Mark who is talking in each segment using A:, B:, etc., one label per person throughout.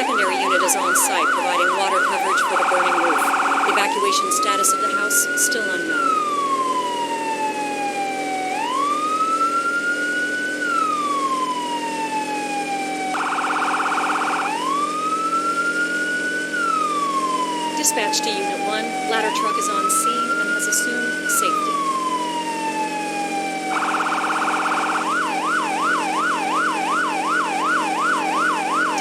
A: secondary unit is on site, providing water coverage for the burning roof. The evacuation status of the house still unknown. Dispatch to Unit 1. Ladder truck is on scene and has assumed safety.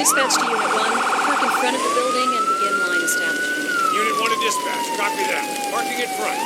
A: Dispatch to Unit 1. Park in front of the building and begin line establishment.
B: Unit 1 to dispatch. Copy that. Parking in front.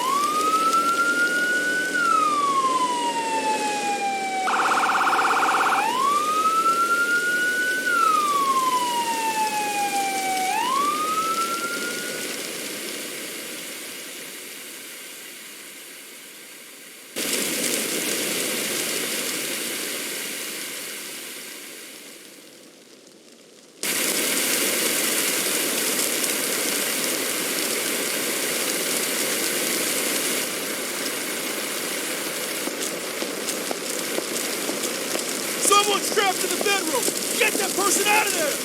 B: Someone's trapped in the bedroom! Get that person out of there!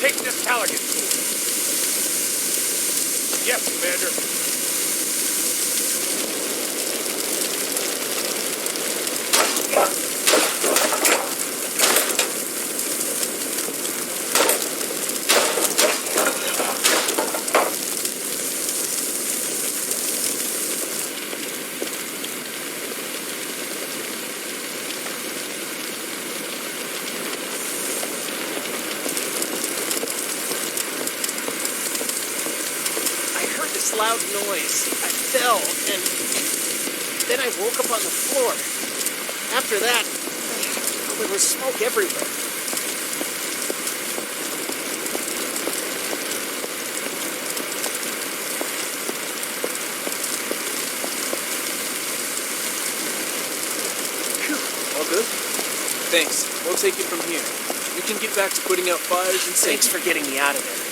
B: Take this Halligan tool. Yes, Commander.
C: Loud noise. I fell, and then I woke up on the floor. After that, there was smoke everywhere.
D: Phew. All good? Thanks. We'll take it from here. We can get back to putting out fires and
C: Thanks for getting me out of there.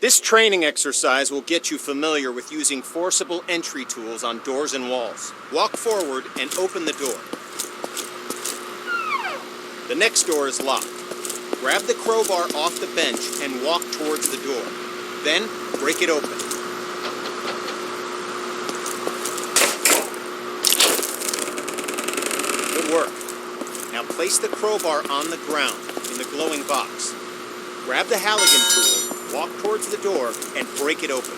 E: This training exercise will get you familiar with using forcible entry tools on doors and walls. Walk forward and open the door. The next door is locked. Grab the crowbar off the bench and walk towards the door. Then, break it open. Good work. Now place the crowbar on the ground in the glowing box. Grab the Halligan tool, walk towards the door, and break it open.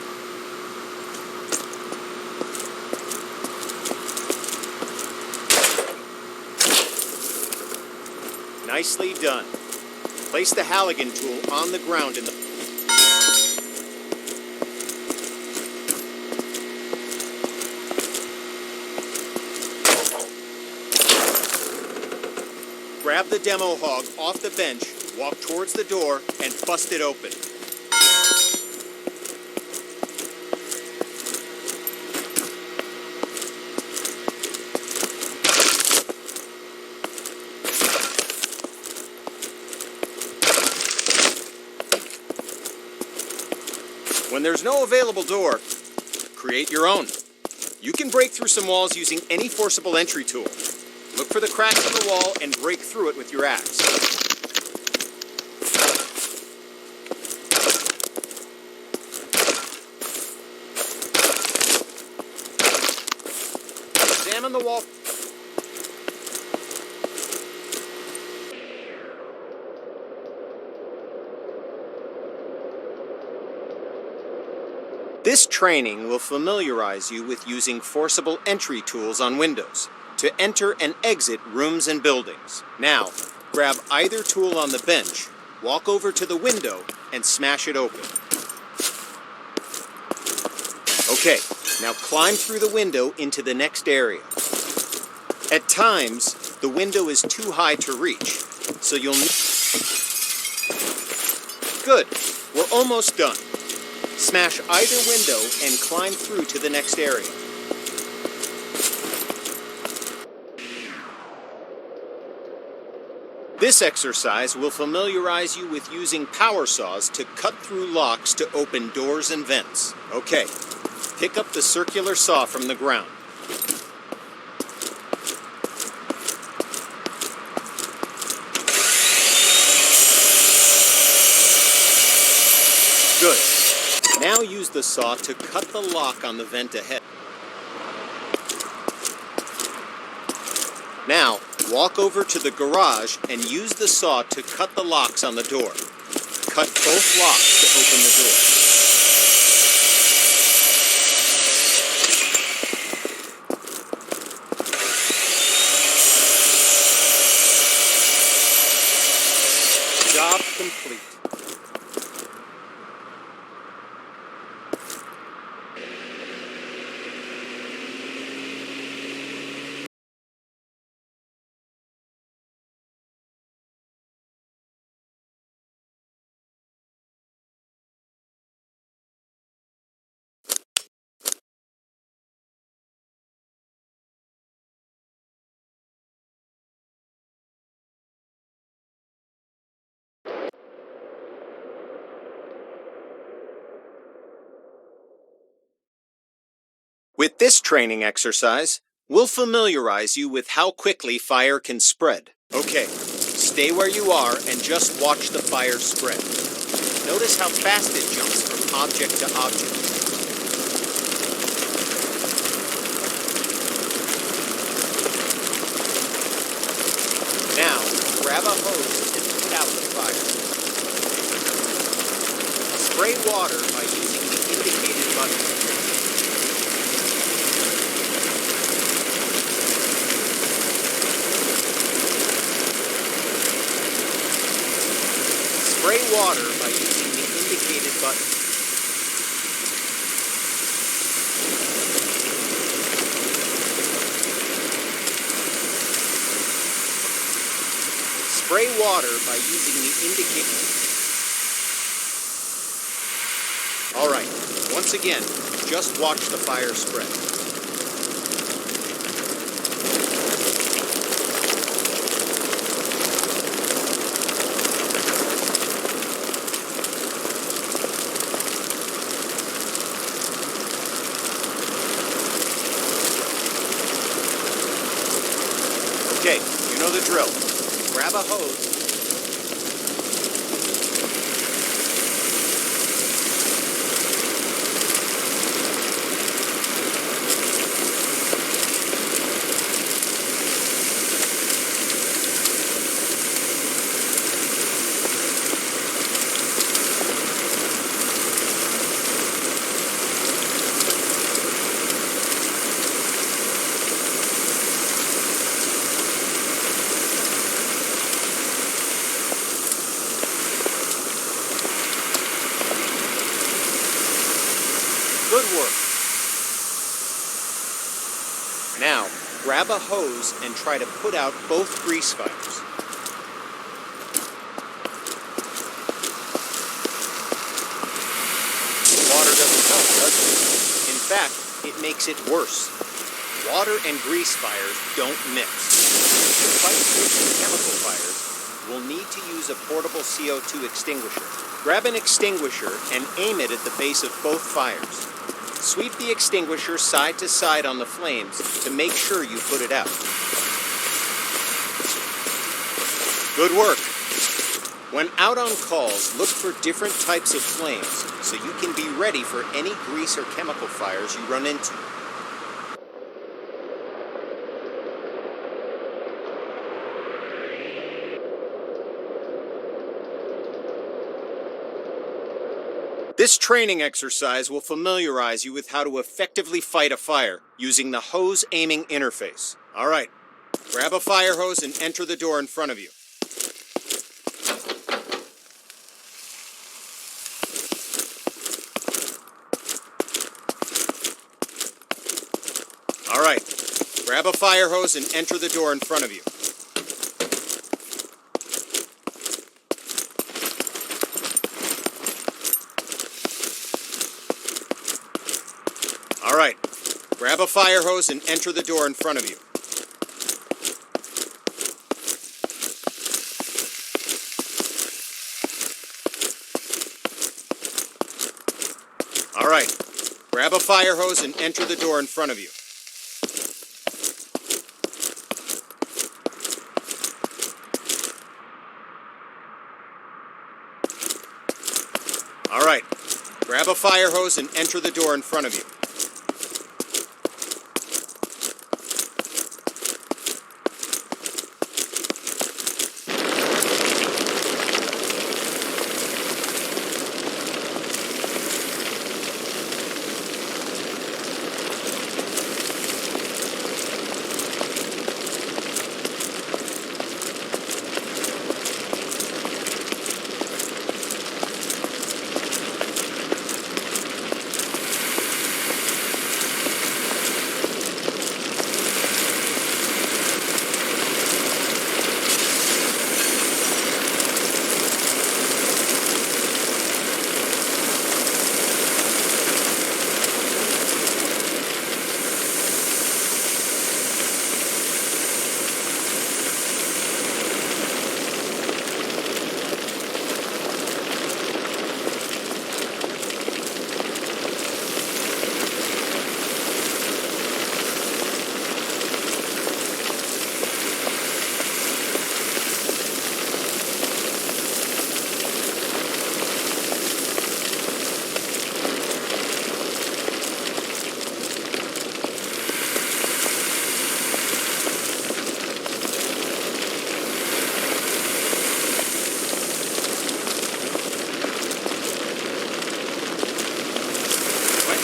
E: Nicely done. Place the Halligan tool on the ground in the... Grab the demo hog off the bench, walk towards the door, and bust it open. When there's no available door, create your own. You can break through some walls using any forcible entry tool. Look for the crack in the wall and break through it with your axe. Examine the wall. This training will familiarize you with using forcible entry tools on windows to enter and exit rooms and buildings. Now, grab either tool on the bench, walk over to the window, and smash it open. Okay, now climb through the window into the next area. At times, the window is too high to reach, so you'll need... Good, we're almost done. Smash either window and climb through to the next area. This exercise will familiarize you with using power saws to cut through locks to open doors and vents. Okay, pick up the circular saw from the ground. Good. Now use the saw to cut the lock on the vent ahead. Now, walk over to the garage and use the saw to cut the locks on the door. Cut both locks to open the door. Job complete. With this training exercise, we'll familiarize you with how quickly fire can spread. Okay, stay where you are and just watch the fire spread. Notice how fast it jumps from object to object. Now, grab a hose and put out the fire. Spray water by using the indicated button. Spray water by using the indicated button. Spray water by using the indicated... All right, once again, just watch the fire spread. Okay, you know the drill. Grab a hose. Good work. Now, grab a hose and try to put out both grease fires. Water doesn't help, does it? In fact, it makes it worse. Water and grease fires don't mix. To fight grease and chemical fires, we'll need to use a portable CO2 extinguisher. Grab an extinguisher and aim it at the base of both fires. Sweep the extinguisher side to side on the flames to make sure you put it out. Good work. When out on calls, look for different types of flames so you can be ready for any grease or chemical fires you run into. This training exercise will familiarize you with how to effectively fight a fire using the hose aiming interface. All right, grab a fire hose and enter the door in front of you. All right, grab a fire hose and enter the door in front of you. All right, grab a fire hose and enter the door in front of you. All right, grab a fire hose and enter the door in front of you. All right, grab a fire hose and enter the door in front of you.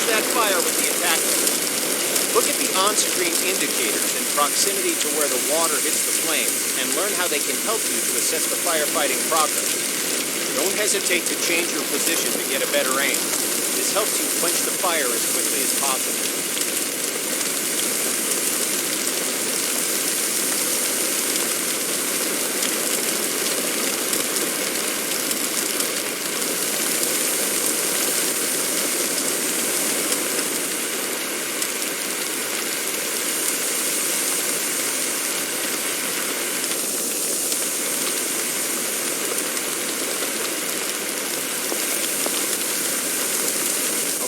E: That fire with the attack hose. Look at the on-screen indicators in proximity to where the water hits the flames and learn how they can help you to assess the firefighting progress. Don't hesitate to change your position to get a better aim. This helps you quench the fire as quickly as possible.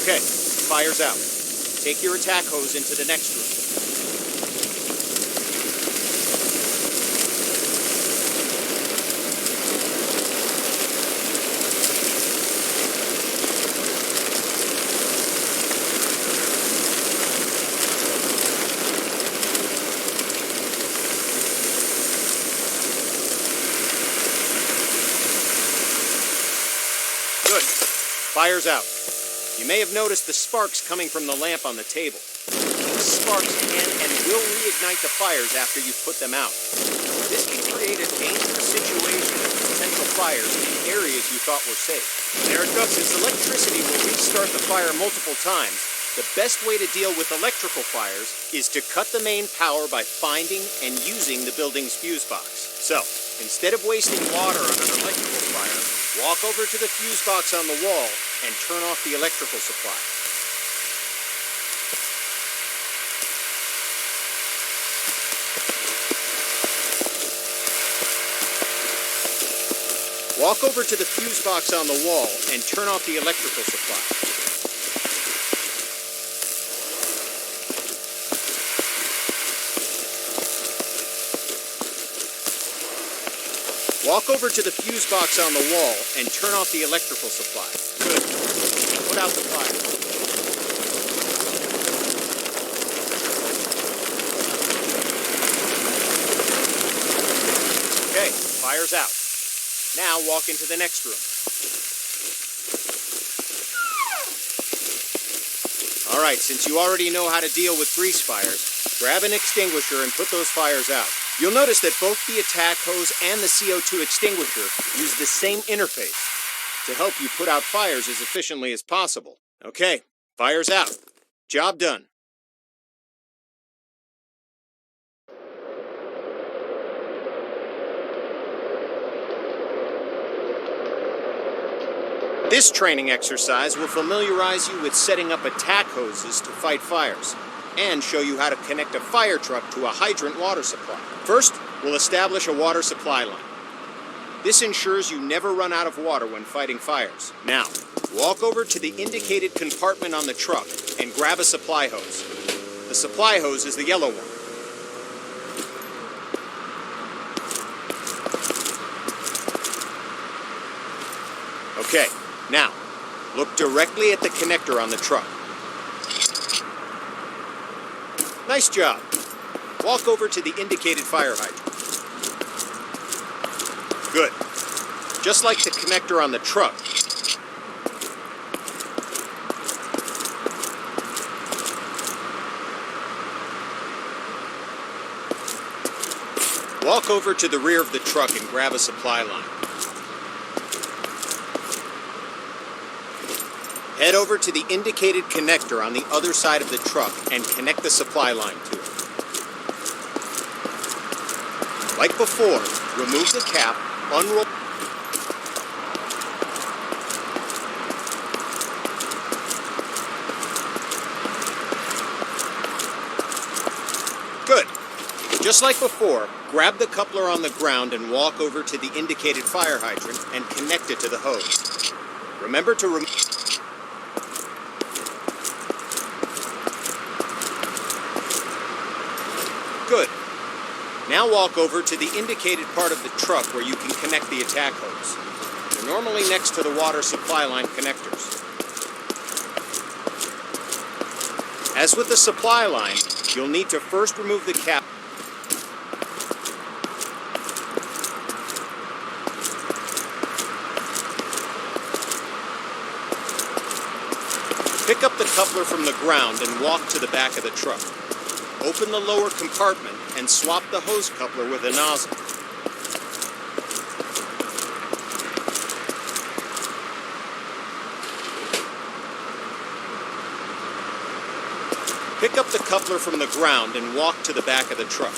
E: Okay, fire's out. Take your attack hose into the next room. Fire's out. You may have noticed the sparks coming from the lamp on the table. These sparks can and will reignite the fires after you put them out. This can create a dangerous situation of potential fires in areas you thought were safe. There it goes. Since electricity will restart the fire multiple times, the best way to deal with electrical fires is to cut the main power by finding and using the building's fuse box. So, instead of wasting water on an electrical fire, walk over to the fuse box on the wall and turn off the electrical supply. Walk over to the fuse box on the wall and turn off the electrical supply. Walk over to the fuse box on the wall and turn off the electrical supply. Good. Put out the fire. Okay, fire's out. Now walk into the next room. All right, since you already know how to deal with grease fires, grab an extinguisher and put those fires out. You'll notice that both the attack hose and the CO2 extinguisher use the same interface to help you put out fires as efficiently as possible. Okay, fire's out. Job done. This training exercise will familiarize you with setting up attack hoses to fight fires and show you how to connect a fire truck to a hydrant water supply. First, we'll establish a water supply line. This ensures you never run out of water when fighting fires. Now, walk over to the indicated compartment on the truck and grab a supply hose. The supply hose is the yellow one. Okay, now, look directly at the connector on the truck. Nice job. Walk over to the indicated fire hydrant. Good. Just like the connector on the truck, walk over to the rear of the truck and grab a supply line. Head over to the indicated connector on the other side of the truck and connect the supply line to it. Like before, remove the cap, unroll. Good. Just like before, grab the coupler on the ground and walk over to the indicated fire hydrant and connect it to the hose. Remember to remove. Good. Now walk over to the indicated part of the truck where you can connect the attack hose. They're normally next to the water supply line connectors. As with the supply line, you'll need to first remove the cap. Pick up the coupler from the ground and walk to the back of the truck. Open the lower compartment and swap the hose coupler with a nozzle. Pick up the coupler from the ground and walk to the back of the truck.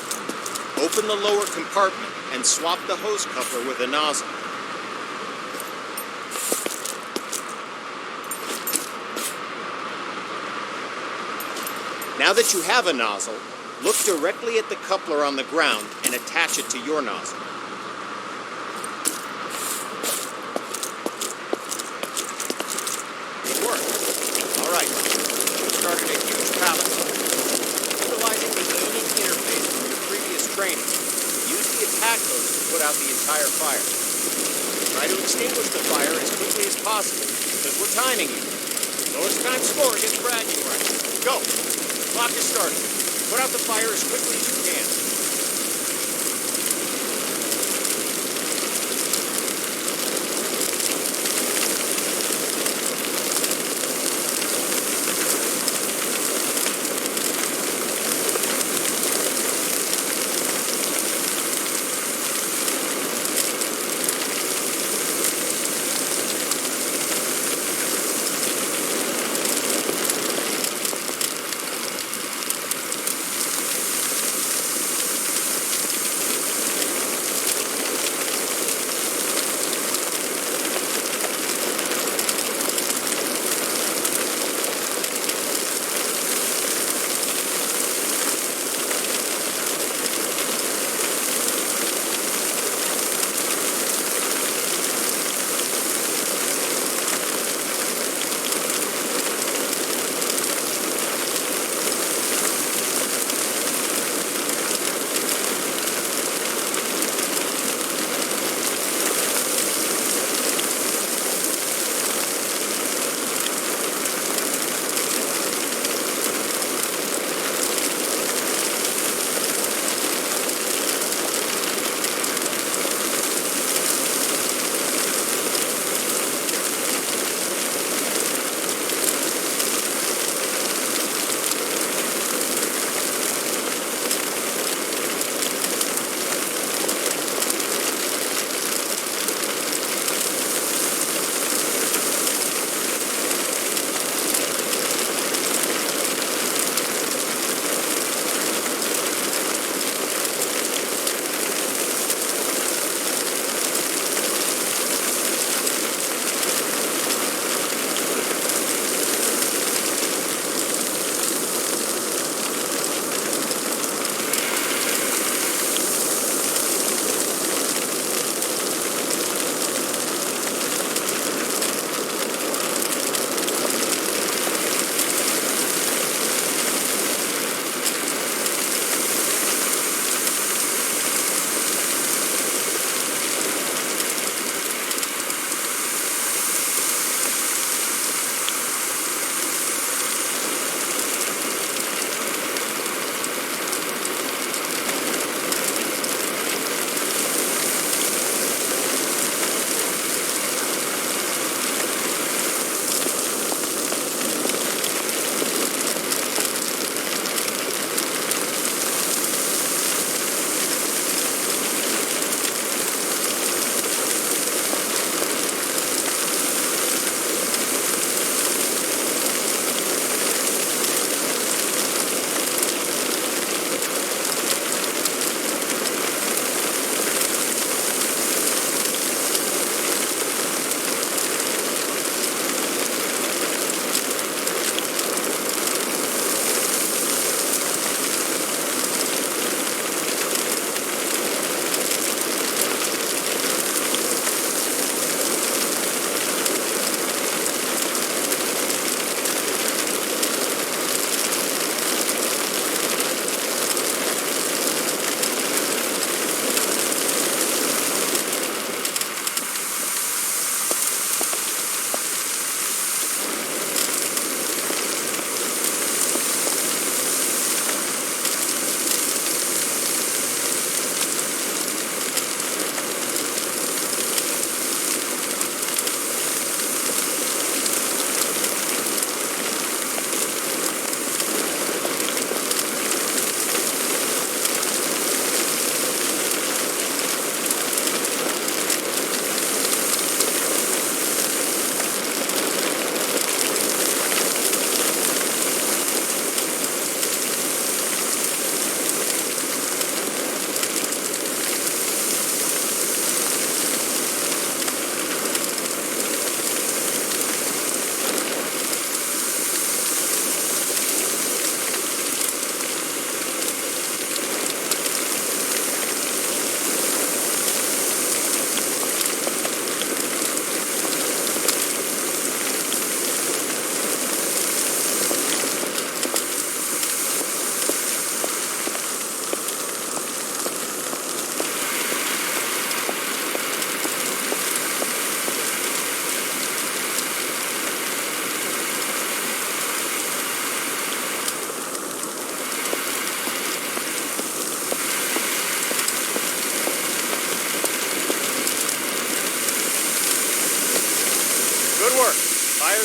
E: Open the lower compartment and swap the hose coupler with a nozzle. Now that you have a nozzle, look directly at the coupler on the ground and attach it to your nozzle. It worked. All right. You started a huge pallet. Utilizing the unique interface from your previous training, use the attack hose to put out the entire fire. Try to extinguish the fire as quickly as possible, because we're timing you. Lowest time score gets bragging rights. Go! Clock is starting. Put out the fire as quickly as you can.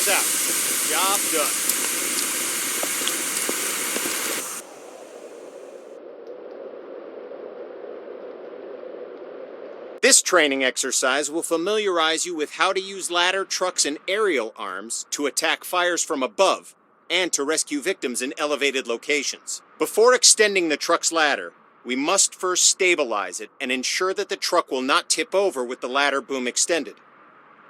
B: us out. Job done.
E: This training exercise will familiarize you with how to use ladder trucks and aerial arms to attack fires from above and to rescue victims in elevated locations. Before extending the truck's ladder, we must first stabilize it and ensure that the truck will not tip over with the ladder boom extended.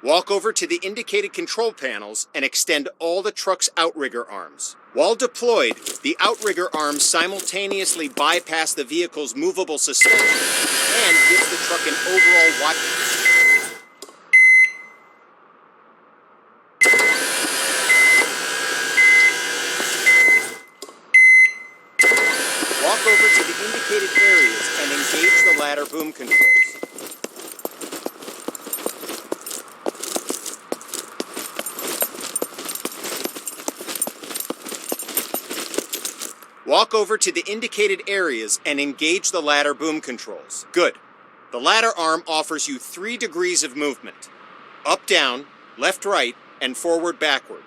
E: Walk over to the indicated control panels and extend all the truck's outrigger arms. While deployed, the outrigger arms simultaneously bypass the vehicle's movable suspension and gives the truck an overall wide. Walk over to the indicated areas and engage the ladder boom controls. Walk over to the indicated areas and engage the ladder boom controls. Good. The ladder arm offers you 3 degrees of movement. Up, down, left, right, and forward, backward.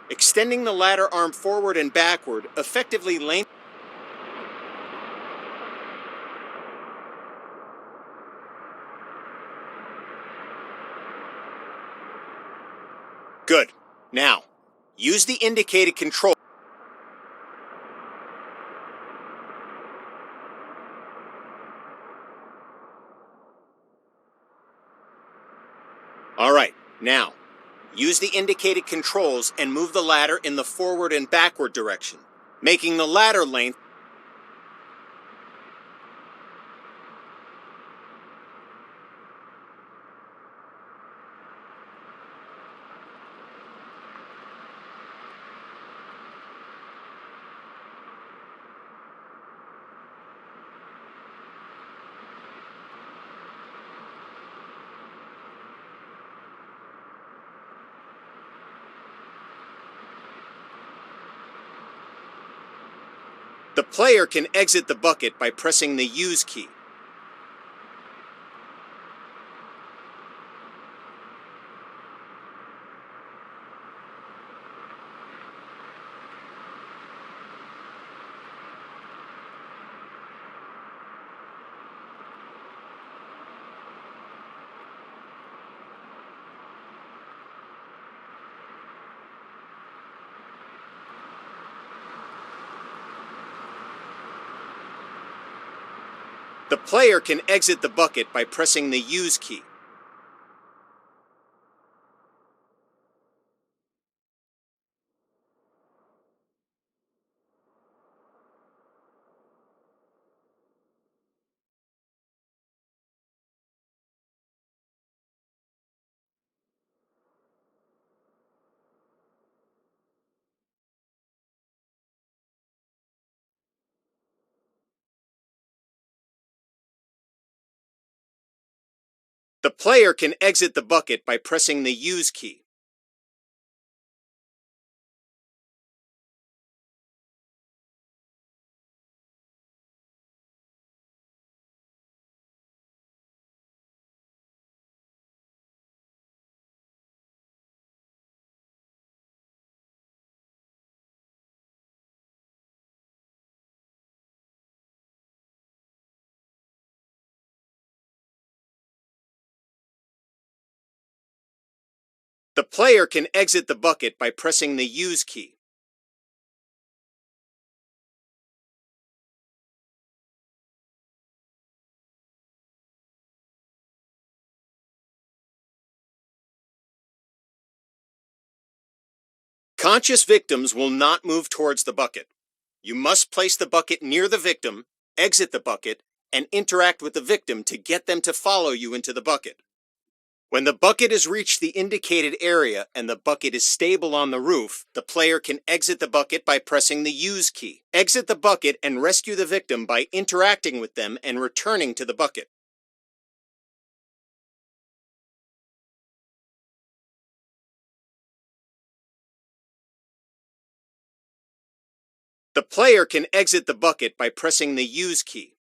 E: Extending the ladder arm forward and backward effectively lengthens. Good. Now, use the indicated control. All right, now, use the indicated controls and move the ladder in the forward and backward direction, making the ladder length. The player can exit the bucket by pressing the Use key. The player can exit the bucket by pressing the Use key. The player can exit the bucket by pressing the Use key. The player can exit the bucket by pressing the Use key. Conscious victims will not move towards the bucket. You must place the bucket near the victim, exit the bucket, and interact with the victim to get them to follow you into the bucket. When the bucket has reached the indicated area and the bucket is stable on the roof, the player can exit the bucket by pressing the Use key. Exit the bucket and rescue the victim by interacting with them and returning to the bucket. The player can exit the bucket by pressing the Use key.